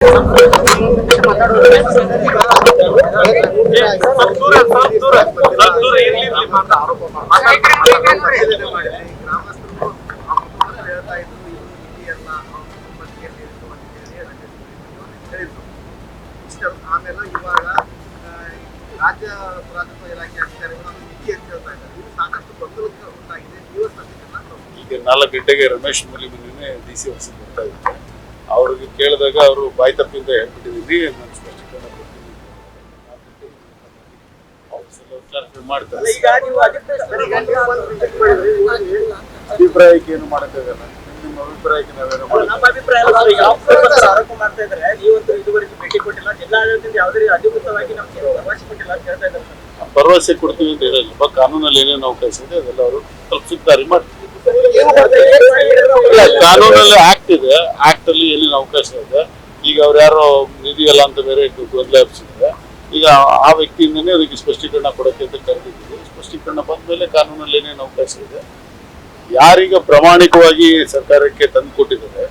ಆಮೇಲೆ ಇವಾಗ ರಾಜ್ಯ ಪುರಾತತ್ವ ಇಲಾಖೆ ಅಧಿಕಾರಿಗಳು ನಿಧಿ ಅಂತ ಹೇಳ್ತಾ ಇದ್ದಾರೆ. ಇದು ಸಾಕಷ್ಟು ಗೊಂದಲಕ್ಕೆ ಉಂಟಾಗಿದೆ. ಈಗ 4 ಗಂಟೆಗೆ ರಮೇಶ್ ಮನೆ ಡಿಸಿ ಆಫೀಸ್ ಬರ್ತಾ ಇದ್ದಾರೆ. ಅವ್ರಿಗೆ ಕೇಳಿದಾಗ ಅವರು ಬಾಯಿ ತಪ್ಪಿಂದ ಹೇಳ್ಬಿಟ್ಟಿದ್ದೀವಿ, ನಾನು ಸ್ಪಷ್ಟೀಕರಣ ಕೊಡ್ತೀನಿ, ಮಾಡ್ತಾರೆ. ಅಭಿಪ್ರಾಯಕ್ಕೆ ಏನು ಮಾಡಕ್ಕಾಗಲ್ಲ. ನಿಮ್ಮ ಅಭಿಪ್ರಾಯಕ್ಕೆ ನಾವೇನು ಭರವಸೆ ಕೊಡ್ತೀವಿ ಅಂತ ಹೇಳಿಲ್ಲ. ಕಾನೂನಲ್ಲಿ ಏನೇನು ಅವಕಾಶ ಇದೆ ಅದೆಲ್ಲ ಅವರು ತಲುಪಿಸಿದ್ದಾರೆ ಮಾಡ್ತೀವಿ. ಕಾನೂನಲ್ಲಿ ಆಕ್ಟ್ ಇದೆ, ಆಕ್ಟ್ ಅಲ್ಲಿ ಏನೇನು ಅವಕಾಶ ಇದೆ. ಈಗ ಅವ್ರು ಯಾರೋ ನಿಧಿ ಎಲ್ಲ ಅಂತ ಬೇರೆ ಗೊಂದಲ ಹಬ್ಸಿದ್ದಾರೆ. ಈಗ ಆ ವ್ಯಕ್ತಿಯಿಂದನೇ ಅದಕ್ಕೆ ಸ್ಪಷ್ಟೀಕರಣ ಕೊಡಕ್ಕೆ ಅಂತ ಕರೆದಿದ್ದೀವಿ. ಸ್ಪಷ್ಟೀಕರಣ ಬಂದ ಮೇಲೆ ಕಾನೂನಲ್ಲಿ ಏನೇನು ಅವಕಾಶ ಇದೆ, ಯಾರೀಗ ಪ್ರಾಮಾಣಿಕವಾಗಿ ಸರ್ಕಾರಕ್ಕೆ ತಂದು ಕೊಟ್ಟಿದ್ದಾರೆ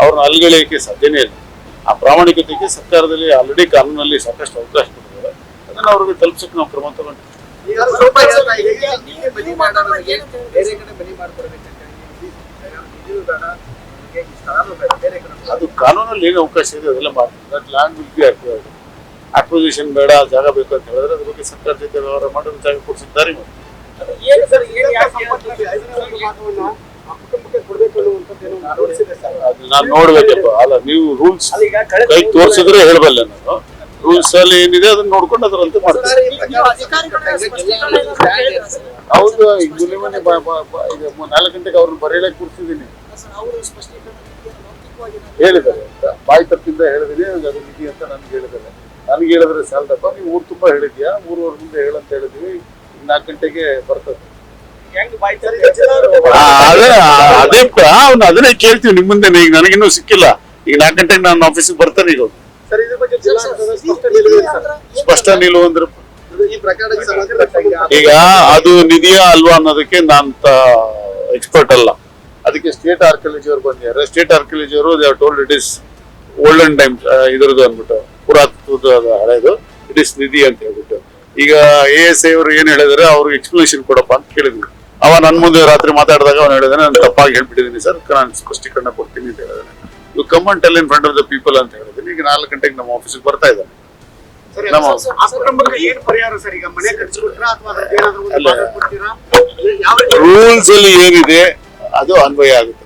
ಅವ್ರನ್ನ ಅಲ್ಗಳೆಯಕ್ಕೆ ಸಾಧ್ಯನೇ ಇಲ್ಲ. ಆ ಪ್ರಾಮಾಣಿಕತೆಗೆ ಸರ್ಕಾರದಲ್ಲಿ ಆಲ್ರೆಡಿ ಕಾನೂನಲ್ಲಿ ಸಾಕಷ್ಟು ಅವಕಾಶ ಕೊಟ್ಟಿದ್ದಾರೆ. ಅದನ್ನ ಅವ್ರಿಗೆ ತಲುಪಿಸಕ್ಕೆ ನಾವು ಕ್ರಮ ತಗೊಂಡಿದ್ದೀವಿ. ಅದು ಕಾನೂನಲ್ಲಿ ಏನು ಅವಕಾಶ ಇದೆ ಅದೆಲ್ಲ ಮಾಡ್ತಾರೆ. ಲ್ಯಾಂಡ್ ವಿಲ್ ಬಿ ಅಕ್ವಿಸಿಷನ್ ಬೇಡ, ಜಾಗ ಬೇಕು ಅಂತ ಹೇಳಿದ್ರೆ ಅದ್ರ ಬಗ್ಗೆ ಸರ್ಕಾರ ಜೊತೆ ವ್ಯವಹಾರ ಮಾಡಿ ಜಾಗ ಕೊಡಿಸಿದ್ದಾರೆ. ನಾನು ನೋಡ್ಬೇಕಪ್ಪ. ಅಲ್ಲ, ನೀವು ರೂಲ್ಸ್ ಕೈ ತೋರಿಸಿದ್ರೆ ಹೇಳಬಲ್ಲೆ. ನಾನು ರೂಲ್ಸ್ ಅಲ್ಲಿ ಏನಿದೆ ಅದನ್ನ ನೋಡ್ಕೊಂಡು ಅದರಂತೆ ಮಾಡ್ತಾರೆ. ಹೌದು, ಈಗ 4 ಗಂಟೆಗೆ ಅವ್ರನ್ನ ಬರೆಯಲಕ್ಕೆ ಕೂರಿಸಿದ್ದೀನಿ, ಹೇಳಿದ್ದಾರೆ ಅಂತ ಬಾಯಿ ತಪ್ಪಿಂದ ಹೇಳಿದೀನಿ. ಅದು ನಿಧಿ ಅಂತ ನನ್ಗೆ ಹೇಳಿದ್ದಾರೆ. ನನ್ಗೆ ಹೇಳಿದ್ರೆ ಸಾಲದಪ್ಪ, ನೀವು ಊರು ತುಂಬಾ ಹೇಳಿದ್ಯಾ, 3 ವರ್ಷ ಮುಂದೆ ಹೇಳಂತ ಹೇಳಿದ್ವಿ. 4 ಗಂಟೆಗೆ ಬರ್ತದೆ. ಅದನ್ನೇ ಕೇಳ್ತೀವಿ ನಿಮ್ಮ ಮುಂದೆ. ಈಗ ನನಗಿನ್ನೂ ಸಿಕ್ಕಿಲ್ಲ. ಈಗ 4 ಗಂಟೆಗೆ ನಾನು ಆಫೀಸಿಗೆ ಬರ್ತಾನೆ. ಈಗ ಸ್ಪಷ್ಟ ನಿಲುವು ಅಂದ್ರೆ ಈಗ ಅದು ನಿಧಿಯಾ ಅಲ್ವಾ ಅನ್ನೋದಕ್ಕೆ ನಾನು ಎಕ್ಸ್ಪರ್ಟ್ ಅಲ್ಲ. ಅದಕ್ಕೆ ಸ್ಟೇಟ್ ಆರ್ಕಿಯಾಲಜಿ ಅವರು ಬಂದಿದ್ದಾರೆ. ಸ್ಟೇಟ್ ಆರ್ಕಿಯಾಲಜಿ ಅವರು they told it is olden time, ಇದ್ರದ್ದು ಅಂದ್ಬಿಟ್ಟು ಪುರಾತತ್ವದ ಹಳೆದು, ಇಟ್ ಇಸ್ ನಿಧಿ ಅಂತ ಹೇಳ್ಬಿಟ್ಟು. ಈಗ ASI ಅವರು ಏನ್ ಹೇಳಿದಾರೆ ಅವ್ರಿಗೆ ಎಕ್ಸ್ಪ್ಲನೇಷನ್ ಕೊಡಪ್ಪ ಅಂತ ಕೇಳಿದ್ವಿ. ಅವ ನನ್ ಮುಂದೆ ರಾತ್ರಿ ಮಾತಾಡಿದಾಗ ಅವ್ನು ಹೇಳಿದಾನೆ, ನಾನು ತಪ್ಪಾಗಿ ಹೇಳ್ಬಿಟ್ಟಿದ್ದೀನಿ ಸರ್, ನಾನು ಸ್ಪಷ್ಟೀಕರಣ ಕೊಡ್ತೀನಿ ಅಂತ ಹೇಳಿದಾನೆ. You come and tell in front of the people ಅಂತ ಹೇಳಿದ್ದೀನಿ. ಈಗ 4 ಗಂಟೆಗೆ ನಮ್ಮ ಆಫೀಸಿಗೆ ಬರ್ತಾ ಇದ್ದಾನೆ. ರೂಲ್ಸ್ ಅಲ್ಲಿ ಏನಿದೆ ಅದು ಅನ್ವಯ ಆಗುತ್ತೆ.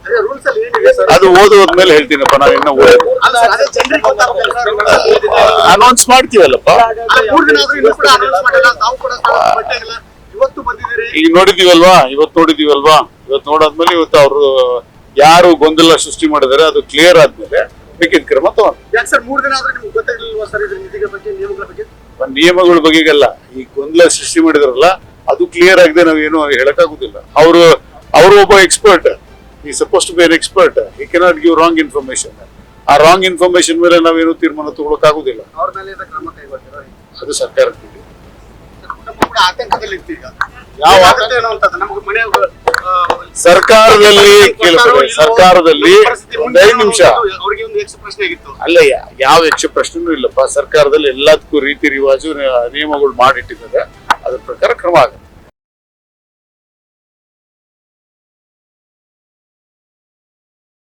ಅದು ಓದೋದ್ಮೇಲೆ ಹೇಳ್ತೀನಪ್ಪ. ನಾವು ಇನ್ನ ಅನೌನ್ಸ್ ಮಾಡ್ತೀವಲ್ಲಪ್ಪ. ಈಗ ನೋಡಿದೀವಲ್ವಾ, ಇವತ್ತು ನೋಡಾದ್ಮೇಲೆ ಇವತ್ತು ಅವರು ಯಾರು ಗೊಂದಲ ಸೃಷ್ಟಿ ಮಾಡಿದಾರೆ ಅದು ಕ್ಲಿಯರ್ ಆದ್ಮೇಲೆ ಬೇಕಿದ್ ಕ್ರಮ ತಗೊಂಡು. ನಿಯಮಗಳ ಬಗೆಗಲ್ಲ, ಈ ಗೊಂದಲ ಸೃಷ್ಟಿ ಮಾಡಿದ್ರಲ್ಲ ಅದು ಕ್ಲಿಯರ್ ಆಗದೆ ನಾವೇನು ಹೇಳಕ್ಕಾಗುದಿಲ್ಲ. ಅವರು ಒಬ್ಬ ಎಕ್ಸ್ಪರ್ಟ್, ಈ suppose to be an expert, he cannot give wrong information. ಆ ರಾಂಗ್ ಇನ್ಫಾರ್ಮೇಶನ್ ಮೇಲೆ ನಾವೇನು ತೀರ್ಮಾನ ತಗೊಳಕ್ ಆಗುದಿಲ್ಲ. ಅದು ಸರ್ಕಾರ ಸರ್ಕಾರದಲ್ಲಿ ಸರ್ಕಾರದಲ್ಲಿ 5 ನಿಮಿಷ ಅಲ್ಲ, ಯಾವ ಯಕ್ಷ ಪ್ರಶ್ನೆನೂ ಇಲ್ಲಪ್ಪ. ಸರ್ಕಾರದಲ್ಲಿ ಎಲ್ಲದಕ್ಕೂ ರೀತಿ ರಿವಾಜು ನಿಯಮಗಳು ಮಾಡಿಟ್ಟಿದ್ದಾರೆ. ಅದ್ರ ಪ್ರಕಾರ ಕ್ರಮ ಆಗುತ್ತೆ.